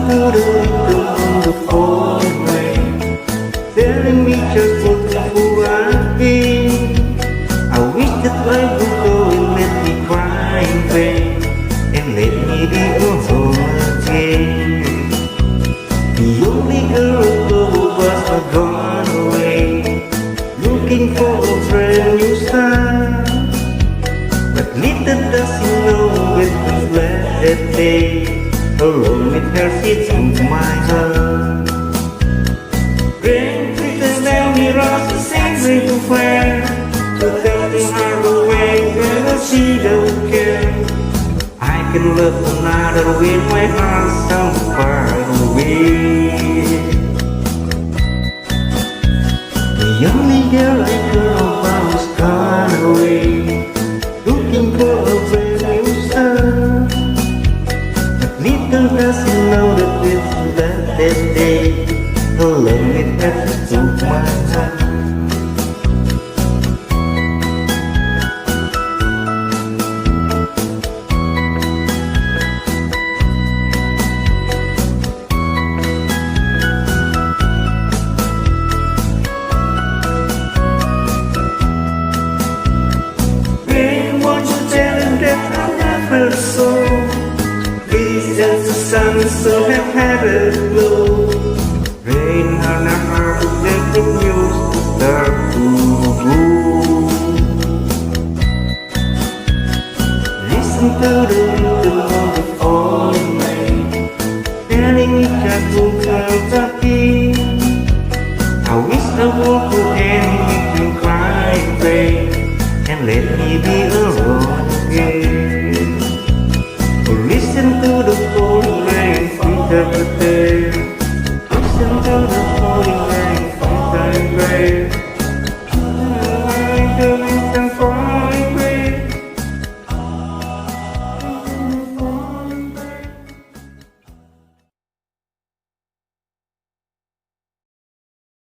to the rhythm on the phone ring, telling me just what fool I've been. I wish that life would go and let me cry in vain, and let me be alone again. The only girl above us had gone away, looking for a brand new start. But little does he know it was left that day, alone with her sits in my heart. Rain, please tell me lost the same way to friend, to tell me her away, whether she don't care. I can love another with my heart so far away. The only girl I care about is gone away, looking for a brand new start. But little does he know that it's that day, alone with her to my heart. So please just the sun so have had a glow. Rain on our heart to let the news start to blow. Listen to the rhythm of the falling rain, telling me just who comes up in. I wish the world could end, make me cry and pray, and let me be alone again. Listen to the cold rain,